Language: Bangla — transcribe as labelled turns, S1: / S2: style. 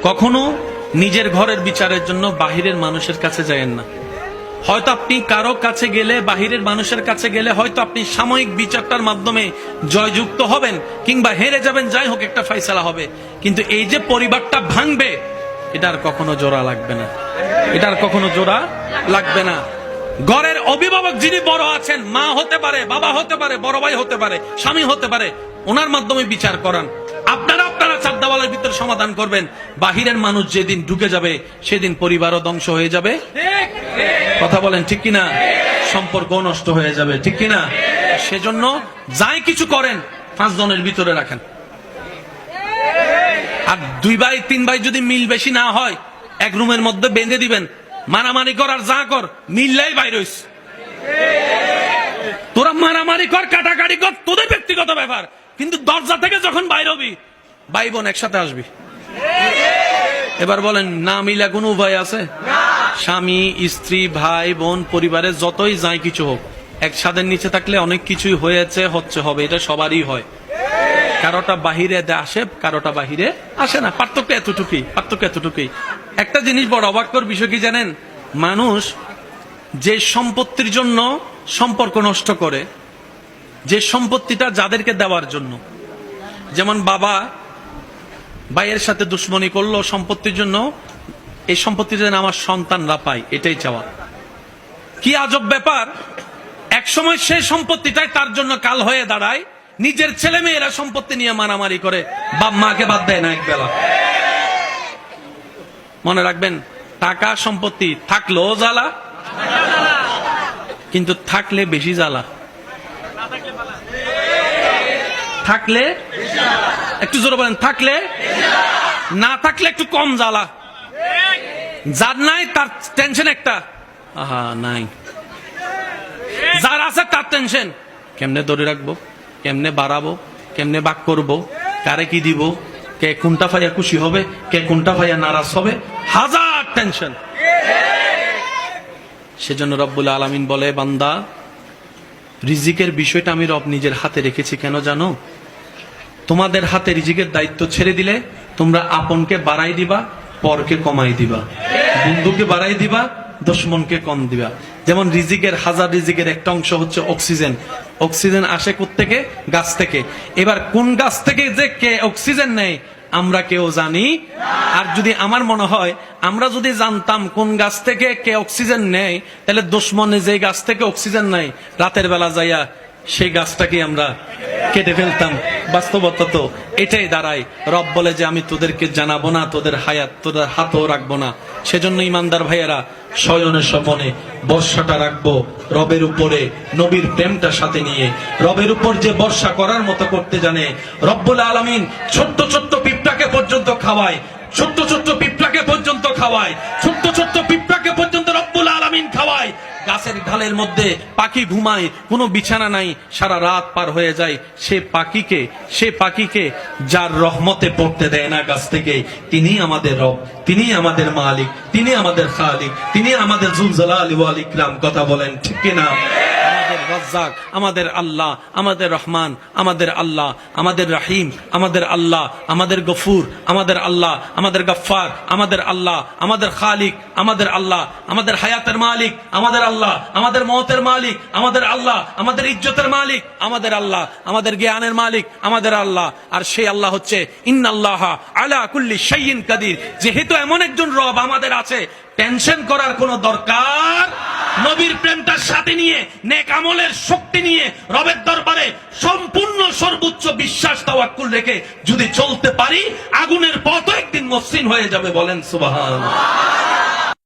S1: কখনো নিজের ঘরের বিচারের জন্য বাহিরের মানুষের কাছে যায়েন না। হয়তো আপনি কারো কাছে গেলে, বাহিরের মানুষের কাছে গেলে হয়তো আপনি সাময়িক বিচারটার মাধ্যমে জয়যুক্ত হবেন কিংবা হেরে যাবেন, যাই হোক একটা ফয়সালা হবে, কিন্তু এই যে পরিবারটা ভাঙবে, এটার কখনো জোড়া লাগবে না, এটার কখনো জোড়া লাগবে না। ঘরের অভিভাবক যিনি বড় আছেন, মা হতে পারে, বাবা হতে পারে, বড় ভাই হতে পারে, স্বামী হতে পারে, ওনার মাধ্যমে বিচার করান। আপনারা চার দেওয়ালের ভিতরে সমাধান করবেন। বাহিরের মানুষ যেদিন ঢুকে যাবে সেদিন পরিবারও ধ্বংস হয়ে যাবে। কথা বলেন ঠিক কিনা? সম্পর্ক নষ্ট হয়ে যাবে, ঠিক কিনা? সেজন্য যাই কিছু করেন 5 জনের ভিতরে রাখেন। আর 2 ভাই 3 ভাই যদি মিল বেশি না হয়, এক রুমের মধ্যে বেঁধে দিবেন, মারামারি কর আর যা কর, মিললাই বাইর হইস। তোরা মারামারি কর, কাটাকাটি কর, তোদের ব্যক্তিগত ব্যাপার, কিন্তু দরজা থেকে যখন বাইর হবি, ভাই বোন একসাথে আসবি। এবার বলেন, না মিলা কোনো উপায় আছে? স্বামী স্ত্রী ভাই বোন পরিবারের যতই যাই কিছু হোক, এক ছাদের নিচে থাকলে অনেক কিছুই হয়েছে, হচ্ছে, হবে, এটা সবারই হয়। কারোটা বাহিরে আসে, কারোটা বাহিরে আসে না। পার্থক্য এতটুকুই, পার্থক্য এতটুকুই। একটা জিনিস বড় অবাককর বিষয় কি জানেন? মানুষ যে সম্পত্তির জন্য সম্পর্ক নষ্ট করে, যে সম্পত্তিটা যাদেরকে দেওয়ার জন্য, যেমন বাবা ভাইয়ের সাথে দুশ্মনী করলো সম্পত্তির জন্য, এই সম্পত্তি যেন আমার সন্তানরা পায়, এটাই চাওয়া। কি আজব ব্যাপার! এক সময় সেই সম্পত্তিটাই তার জন্য কাল হয়ে দাঁড়ায়। নিজের ছেলে মেয়েরা সম্পত্তি নিয়ে মারামারি করে, বাপ মাকে বাদ দেয় না একবেলা। মনে রাখবেন, টাকা সম্পত্তি থাকলেও জ্বালা, কিন্তু থাকলে বেশি জ্বালা। থাকলে একটু জোরে বলেন, থাকলে, না থাকলে একটু কম জ্বালা। যার নাই তার টেনশন একটা, আহা নাই। যার আছে তার টেনশন, কেমনে ধরে রাখবো, কেমনে বাড়াবো, কেমনে বাক করবো, কারে কি দিব, কে কোনটা ভাইয়া খুশি হবে, কে কোনটা ভাইয়া নারাজ হবে, হাজার টেনশন। সেজন্য রব্বুল আলামিন বলে, বান্দা, রিজিকের বিষয়টা আমি রব নিজের হাতে রেখেছি। কেন জানো? তোমাদের হাতে রিজিকের দায়িত্ব ছেড়ে দিলে তোমরা আপনকে বাড়াই দিবা, পরকে কমাই দিবা, বন্ধুকে বাড়াই দিবা, দুশমনকে কম দিবা। যেমন রিজিকের, হাজার রিজিকের একটা অংশ হচ্ছে অক্সিজেন। অক্সিজেন আসে কোত্থেকে? গাছ থেকে। এবার কোন গাছ থেকে যে কে অক্সিজেন নেয় আমরা কেউ জানি? আর যদি আমার মনে হয় আমরা যদি জানতাম কোন গাছ থেকে কে অক্সিজেন নেয়, তাহলে দুশমনে যে গাছ থেকে অক্সিজেন নেয়, রাতের বেলা যাইয়া সেই গাছটাকে আমরা কেটে ফেলতাম। বাস্তবতা তো এটাই দাঁড়ায়। রব বলে যে আমি তোদেরকে জানাবো না, তোদের হায়াত তোদের হাতও রাখবো না। সেজন্য ইমানদার ভাইয়েরা, শয়নের স্বপনে বর্ষাটা রাখবো রবের উপরে, নবীর প্রেমটা সাথে নিয়ে। রবের উপর যে বর্ষা করার মতো করতে জানে, রব্বুল আলামিন ছোট্ট ছোট্ট পিঁপড়াকে পর্যন্ত খাওয়ায়, ছোট্ট ছোট্ট পিঁপড়াকে পর্যন্ত খাওয়ায়, ছোট্ট ছোট্ট পিঁপড়াকে পর্যন্ত রব্বুল আলামিন খাওয়ায়। গাছের ঢালের মধ্যে পাখি ঘুমায়, কোনো বিছানা নাই, সারা রাত পার হয়ে যায়। সে পাখিকে যার রহমতে পড়তে দেয় না গাছ থেকে, তিনি আমাদের রব, তিনি আমাদের মালিক, তিনি আমাদের খালিক, তিনি আমাদের যুল জালালি ওয়াল ইকরাম। কথা বলেন ঠিক কিনা? আমাদের রাজ্জাক, আমাদের আল্লাহ, আমাদের রহমান, আমাদের আল্লাহ, আমাদের রাহিম, আমাদের আল্লাহ, আমাদের গফুর, আমাদের আল্লাহ, আমাদের গফফার, আমাদের আল্লাহ, আমাদের খালিক, আমাদের আল্লাহ, আমাদের হায়াতের মালিক, আমাদের আল্লাহ, আমাদের মওতের মালিক, আমাদের আল্লাহ, আমাদের ইজ্জতের মালিক, আমাদের আল্লাহ, আমাদের জ্ঞানের মালিক, আমাদের আল্লাহ। আর সেই আল্লাহ হচ্ছে ইন্নাল্লাহা আলা কুল্লি শাইইন কাদির। যেহেতু এমন একজন রব আমাদের আছে, টেনশন করার কোনো দরকার। নবীর প্রেমটার সাথে নিয়ে, নেক আমলের শক্তি নিয়ে, রবের দরবারে সম্পূর্ণ সর্বোচ্চ বিশ্বাস তাওয়াক্কুল রেখে যদি চলতে পারি, আগুনের পথ একদিন মসৃণ হয়ে যাবে। বলেন সুবহানাল্লাহ।